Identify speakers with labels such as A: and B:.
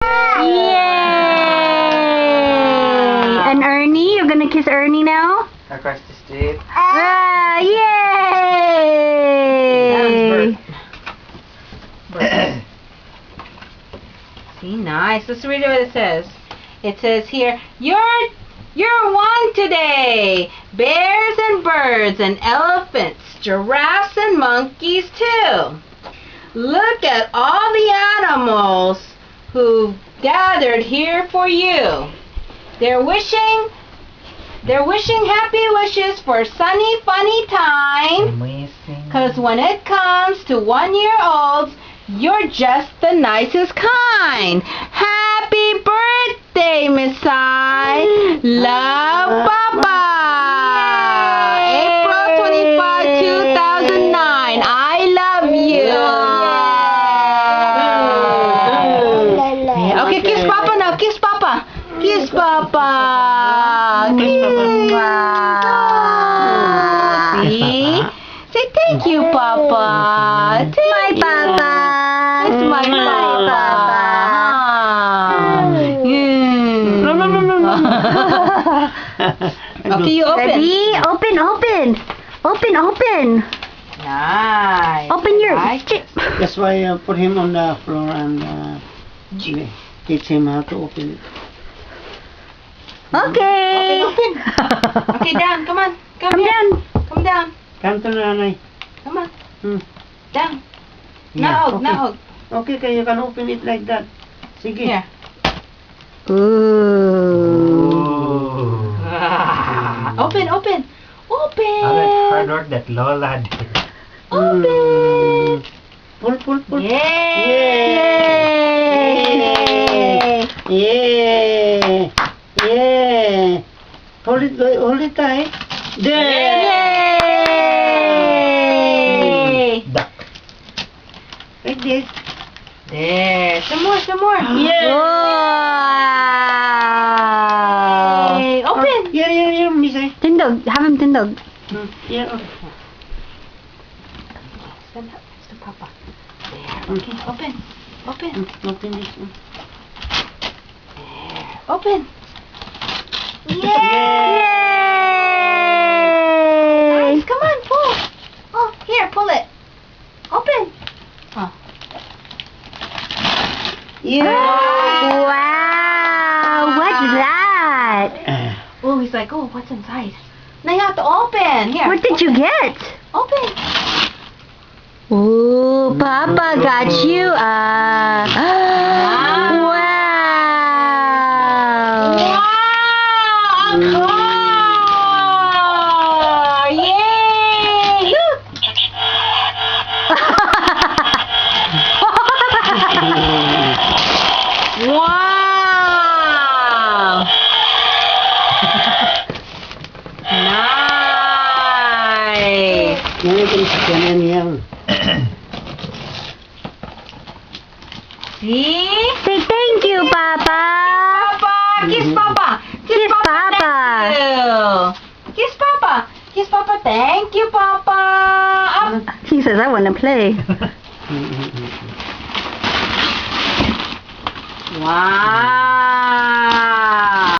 A: Yay! And Ernie, you're gonna kiss Ernie now?
B: Across the street.
A: Ah, yay!
C: See, nice. Let's read what it says. It says here, you're one today. Bears and birds and elephants, giraffes and monkeys too. Look at all the animals who've gathered here for you. They're wishing happy wishes for sunny, funny time.
B: Amazing.
C: 'Cause when it comes to 1-year-olds, you're just the nicest kind. Happy birthday, Miss I. Love, Papa. April 25, 2009. I love you. Okay, kiss Papa now. Kiss Papa. Kiss Papa. Kiss Papa. See? Say thank you, Papa.
A: My Papa.
C: It's my Papa. Okay, you open.
A: Ready? Open.
C: Nice.
A: Open your
C: Like
A: chip.
D: That's why I put him on the floor and teach him how to open it.
A: Okay.
C: Open. Okay, down. Come on.
A: Come
C: here.
A: down.
C: Come down.
D: Come to nanay.
C: Come on.
D: Hmm.
C: Down.
D: Yeah,
C: No,
D: okay.
C: no.
D: Okay, okay, you can open it like that. Sige.
C: Here.
A: Ooh.
C: Open.
B: Hard work that Lola did.
C: Open.
D: Pull.
C: Yay!
D: Yeah. Hold it tight. There.
C: Yay!
B: Duck.
D: Like this.
C: There. Some more.
D: Yeah.
C: Yay. Open.
D: Yeah, Misay.
A: Tindog. Have him tindog.
D: Yeah.
C: Stand up next to Papa. There. Okay. Open.
D: Open this one.
C: There. Open.
A: Yay!
C: Nice. Come on, pull. Oh, here, pull it. Open. Oh.
D: Yeah.
A: Wow. What's that?
C: Oh, he's like, oh, what's inside? Now you have to open. Here.
A: What did you get?
C: Open.
A: Ooh, Papa got you wow.
C: Wow! A car! Yay! Wow! Nice!
D: Yan sa kanan yan.
C: See?
A: Say thank you, Papa.
C: Papa! Kiss Papa!
A: Kiss Papa.
C: Thank you! Kiss Papa! Kiss Papa! Thank you, Papa! Up!
A: He says, I want to play.
C: Wow!